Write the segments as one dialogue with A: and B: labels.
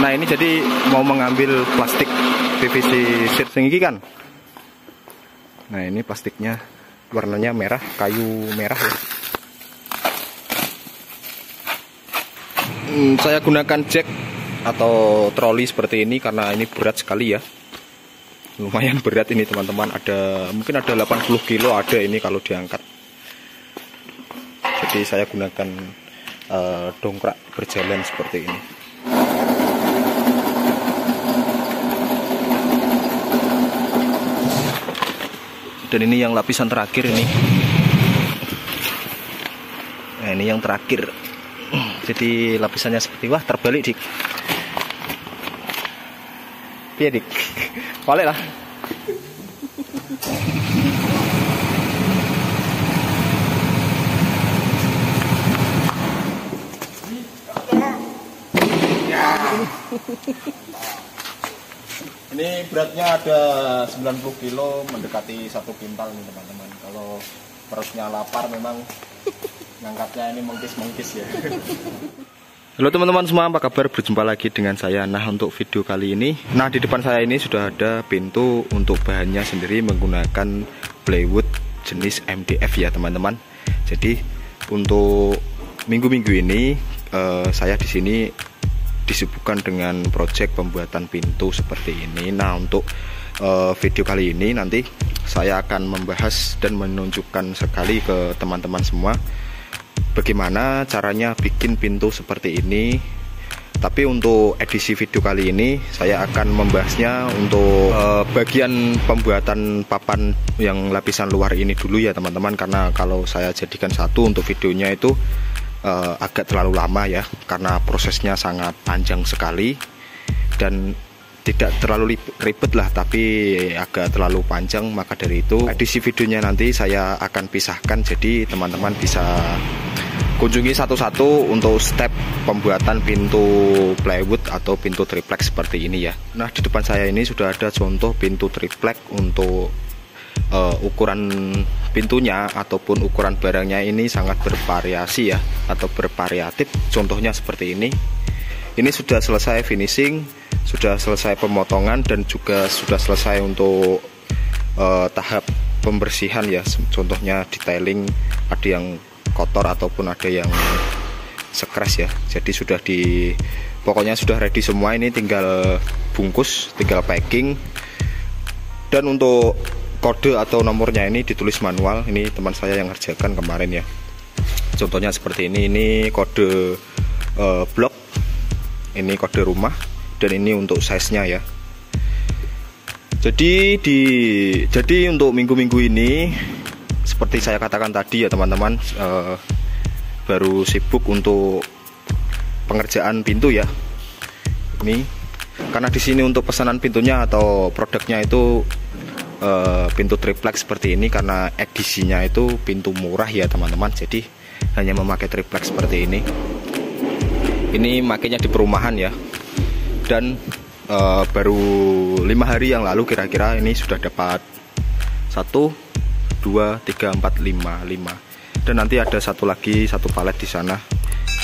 A: Nah ini jadi mau mengambil plastik PVC sheet tinggi kan. Nah ini plastiknya warnanya merah, kayu merah ya. Saya gunakan jack atau troli seperti ini karena ini berat sekali ya. Lumayan berat ini teman-teman, mungkin ada 80 kilo ada ini kalau diangkat. Jadi saya gunakan dongkrak berjalan seperti ini. Dan ini yang lapisan terakhir ini. Nah ini yang terakhir. Jadi lapisannya seperti, wah terbalik dik. Iya dik. Balik lah. Ini beratnya ada 90 kilo, mendekati 1 kintal nih teman-teman. Kalau perutnya lapar memang ngangkatnya ini mengkis-mengkis ya. Halo teman-teman semua, apa kabar? Berjumpa lagi dengan saya. Nah untuk video kali ini, nah di depan saya ini sudah ada pintu untuk bahannya sendiri menggunakan plywood jenis MDF ya teman-teman. Jadi untuk minggu-minggu ini saya di sini disibukkan dengan proyek pembuatan pintu seperti ini. Nah untuk video kali ini nanti saya akan membahas dan menunjukkan sekali ke teman-teman semua bagaimana caranya bikin pintu seperti ini. Tapi untuk edisi video kali ini saya akan membahasnya untuk bagian pembuatan papan yang lapisan luar ini dulu ya teman-teman, karena kalau saya jadikan satu untuk videonya itu agak terlalu lama ya, karena prosesnya sangat panjang sekali dan tidak terlalu ribet lah, tapi agak terlalu panjang. Maka dari itu edisi videonya nanti saya akan pisahkan, jadi teman-teman bisa kunjungi satu-satu untuk step pembuatan pintu plywood atau pintu triplek seperti ini ya. Nah di depan saya ini sudah ada contoh pintu triplek. Untuk ukuran pintunya ataupun ukuran barangnya ini sangat bervariasi ya, atau bervariatif. Contohnya seperti ini. Ini sudah selesai finishing, sudah selesai pemotongan, dan juga sudah selesai untuk tahap pembersihan ya. Contohnya detailing, ada yang kotor ataupun ada yang skres ya. Jadi sudah pokoknya sudah ready semua. Ini tinggal bungkus, tinggal packing. Dan untuk kode atau nomornya ini ditulis manual. Ini teman saya yang ngerjakan kemarin ya. Contohnya seperti ini kode blok, ini kode rumah, dan ini untuk size-nya ya. Jadi untuk minggu-minggu ini seperti saya katakan tadi ya teman-teman, baru sibuk untuk pengerjaan pintu ya. Ini karena di sini untuk pesanan pintunya atau produknya itu pintu triplek seperti ini, karena edisinya itu pintu murah ya teman-teman. Jadi hanya memakai triplek seperti ini. Ini makanya di perumahan ya. Dan baru 5 hari yang lalu kira-kira ini sudah dapat 1, 2, 3, 4, 5. Dan nanti ada satu palet di sana.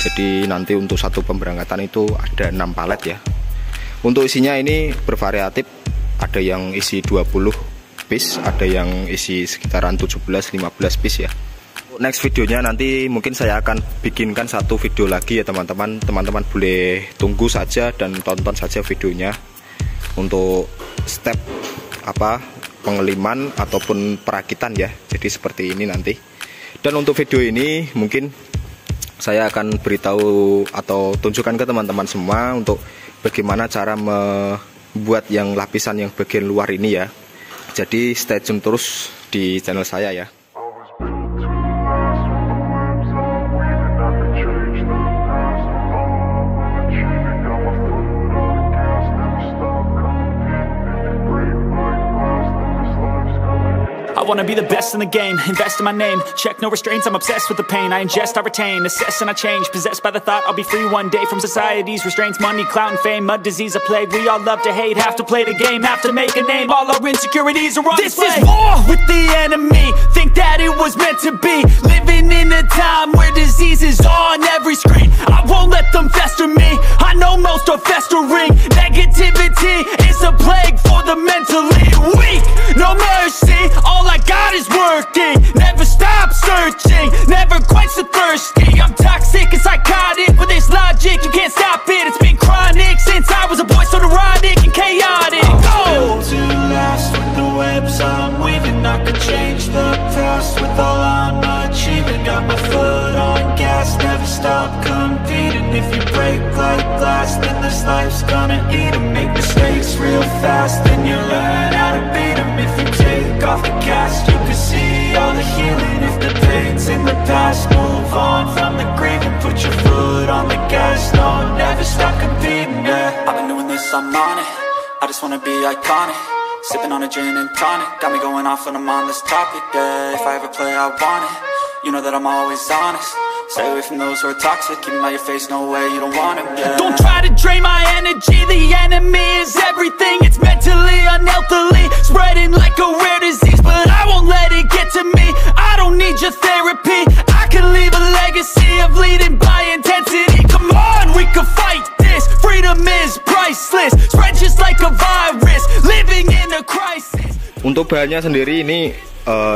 A: Jadi nanti untuk satu pemberangkatan itu ada 6 palet ya. Untuk isinya ini bervariatif. Ada yang isi 20 piece, ada yang isi sekitaran 17-15 piece ya. Next videonya nanti mungkin saya akan bikinkan satu video lagi ya teman-teman. Teman-teman boleh tunggu saja dan tonton saja videonya untuk step pengeliman ataupun perakitan ya. Jadi seperti ini nanti. Dan untuk video ini mungkin saya akan beritahu atau tunjukkan ke teman-teman semua untuk bagaimana cara membuat yang lapisan yang bagian luar ini ya. Jadi stay tune terus di channel saya ya.
B: I wanna be the best in the game, invest in my name, check no restraints, I'm obsessed with the pain. I ingest, I retain, assess and I change, possessed by the thought I'll be free one day from society's restraints. Money, clout and fame, a disease, a plague. We all love to hate, have to play the game, have to make a name. All our insecurities are on display. This is war with the enemy, think that it was meant to be. Living in a time where disease is on every screen. I won't let them fester me, I know most are festering. it, it's been chronic since I was a boy, so neurotic and chaotic.
C: Built to last with the webs I'm weaving. I could change the past with all I'm achieving. Got my foot on gas, never stop competing. If you break like glass, then this life's gonna eat 'em. Make mistakes real fast, then you learn how to beat 'em. If you take off the cast, you can see all the healing. If the pain's in the past, move on from the grave and put your foot on the gas. No, never stop competing, yeah. I've been doing this, I'm on it. I just wanna be iconic. Sipping on a gin and tonic. Got me going off when I'm on this topic, yeah. If I ever play, I want it. You know that I'm always honest. Stay away from those who are toxic. Keep 'em out your face, no way, you don't want 'em, yeah.
B: Don't try to drain my energy. The enemy is everything. It's mentally, unhealthily, spreading like a rare disease. But I won't let it get to me. I don't need your therapy. I can leave a legacy of leading by intensity. Come on, we can fight this. Freedom is priceless. Spread just like a virus. Living in a crisis.
A: Untuk bahannya sendiri ini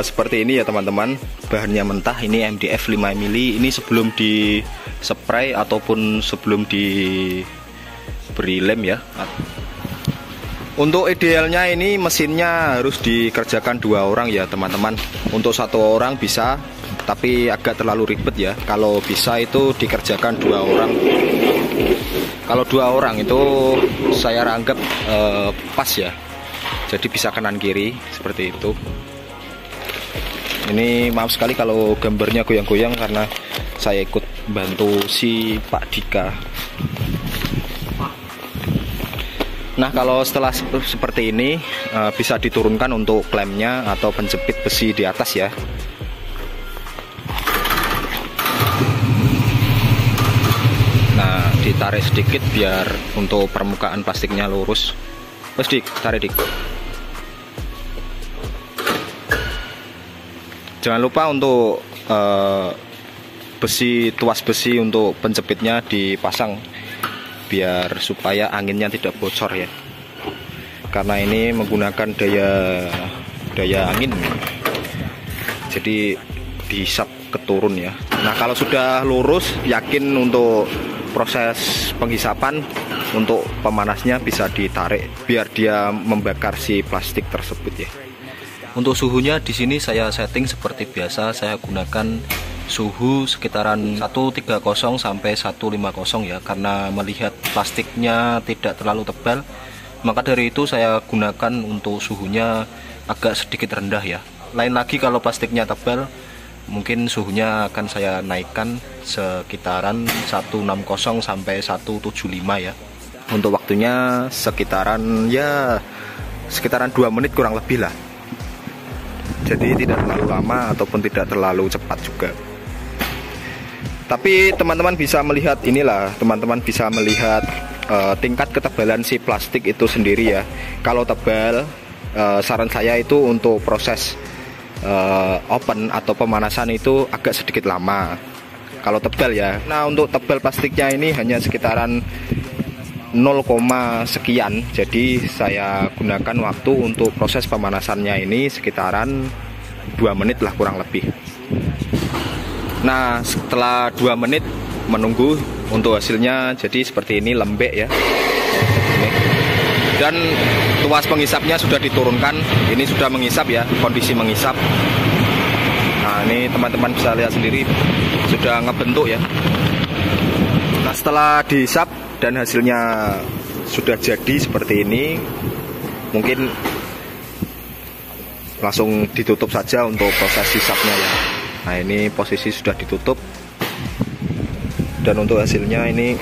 A: seperti ini ya teman-teman. Bahannya mentah, ini MDF 5 mili. Ini sebelum di spray ataupun sebelum diberi lem ya. Untuk idealnya ini mesinnya harus dikerjakan 2 orang ya teman-teman. Untuk 1 orang bisa, tapi agak terlalu ribet ya. Kalau bisa itu dikerjakan 2 orang. Kalau 2 orang itu saya anggap pas ya. Jadi bisa kanan kiri seperti itu. Ini maaf sekali kalau gambarnya goyang-goyang karena saya ikut bantu si Pak Dika. Nah, kalau setelah seperti ini bisa diturunkan untuk klemnya atau penjepit besi di atas ya. Nah, ditarik sedikit biar untuk permukaan plastiknya lurus. Terus Dik, tarik Dik. Jangan lupa untuk tuas besi untuk penjepitnya dipasang biar supaya anginnya tidak bocor ya. Karena ini menggunakan daya angin. Jadi disap keturun ya. Nah, kalau sudah lurus, yakin untuk proses penghisapan untuk pemanasnya bisa ditarik biar dia membakar si plastik tersebut ya. Untuk suhunya di sini saya setting seperti biasa, saya gunakan suhu sekitaran 130 sampai 150 ya, karena melihat plastiknya tidak terlalu tebal, maka dari itu saya gunakan untuk suhunya agak sedikit rendah ya. Lain lagi kalau plastiknya tebal, mungkin suhunya akan saya naikkan sekitaran 160 sampai 175 ya. Untuk waktunya sekitaran 2 menit kurang lebih lah. Jadi tidak terlalu lama ataupun tidak terlalu cepat juga. Tapi teman-teman bisa melihat inilah, teman-teman bisa melihat tingkat ketebalan si plastik itu sendiri ya. Kalau tebal, saran saya itu untuk proses open atau pemanasan itu agak sedikit lama. Kalau tebal ya. Nah, untuk tebal plastiknya ini hanya sekitaran 0, sekian. Jadi saya gunakan waktu untuk proses pemanasannya ini sekitaran 2 menit lah kurang lebih. Nah, setelah 2 menit menunggu untuk hasilnya jadi seperti ini, lembek ya. Dan tuas penghisapnya sudah diturunkan. Ini sudah menghisap ya, kondisi menghisap. Nah, ini teman-teman bisa lihat sendiri sudah ngebentuk ya. Nah, setelah dihisap dan hasilnya sudah jadi seperti ini, mungkin langsung ditutup saja untuk proses hisapnya ya. Nah, ini posisi sudah ditutup dan untuk hasilnya ini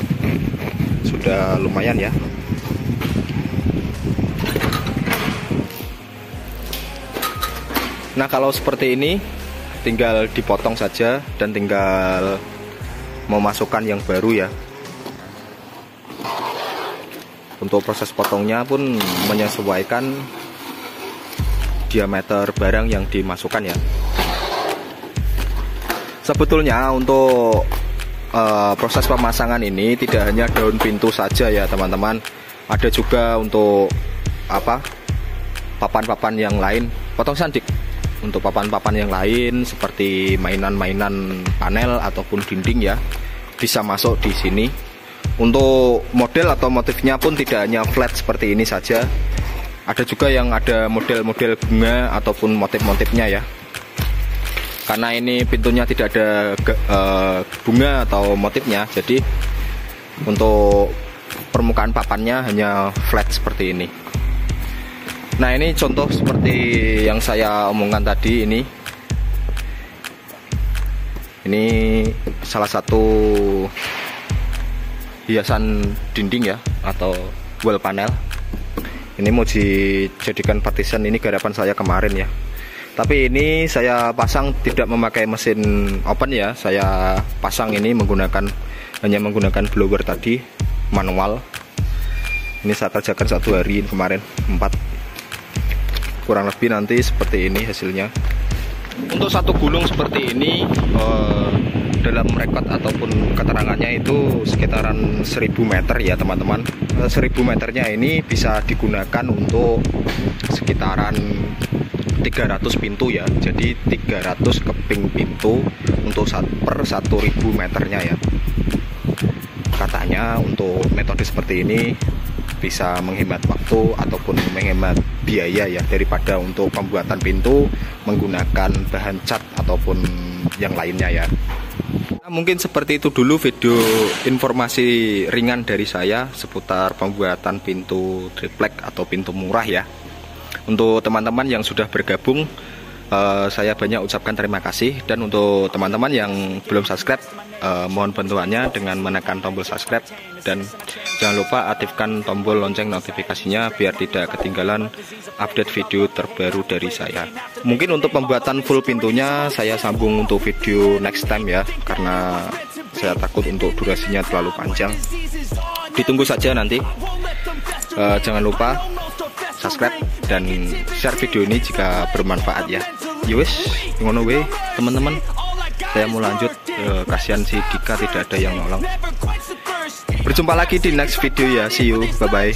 A: sudah lumayan ya. Nah, kalau seperti ini tinggal dipotong saja dan tinggal memasukkan yang baru ya. Untuk proses potongnya pun menyesuaikan diameter barang yang dimasukkan ya. Sebetulnya untuk proses pemasangan ini tidak hanya daun pintu saja ya teman-teman. Ada juga untuk papan-papan yang lain. Potong sandik. Untuk papan-papan yang lain seperti mainan-mainan panel ataupun dinding ya, bisa masuk di sini Untuk model atau motifnya pun tidak hanya flat seperti ini saja, ada juga yang ada model-model bunga ataupun motif-motifnya ya. Karena ini pintunya tidak ada bunga atau motifnya, jadi untuk permukaan papannya hanya flat seperti ini. Nah, ini contoh seperti yang saya omongkan tadi. Ini salah satu hiasan dinding ya, atau wall panel. Ini mau dijadikan partition, ini garapan saya kemarin ya. Tapi ini saya pasang tidak memakai mesin open ya. Saya pasang ini hanya menggunakan blower tadi, manual. Ini saya kerjakan 1 hari kemarin, 4. Kurang lebih nanti seperti ini hasilnya. Untuk satu gulung seperti ini, dalam rekod ataupun keterangannya itu sekitaran 1000 meter ya teman-teman. 1000 meternya ini bisa digunakan untuk sekitaran 300 pintu ya. Jadi 300 keping pintu untuk per 1000 meternya ya. Katanya untuk metode seperti ini bisa menghemat waktu ataupun menghemat biaya ya, daripada untuk pembuatan pintu menggunakan bahan cat ataupun yang lainnya ya. Nah, mungkin seperti itu dulu video informasi ringan dari saya seputar pembuatan pintu triplek atau pintu murah ya. Untuk teman-teman yang sudah bergabung, saya banyak ucapkan terima kasih. Dan untuk teman-teman yang belum subscribe, mohon bantuannya dengan menekan tombol subscribe. Dan jangan lupa aktifkan tombol lonceng notifikasinya biar tidak ketinggalan update video terbaru dari saya. Mungkin untuk pembuatan full pintunya saya sambung untuk video next time ya, karena saya takut untuk durasinya terlalu panjang. Ditunggu saja nanti. Jangan lupa subscribe dan share video ini jika bermanfaat ya. Yowes, ngono we teman-teman. Saya mau lanjut, kasihan si Dika tidak ada yang nolong. Berjumpa lagi di next video ya. See you, bye bye.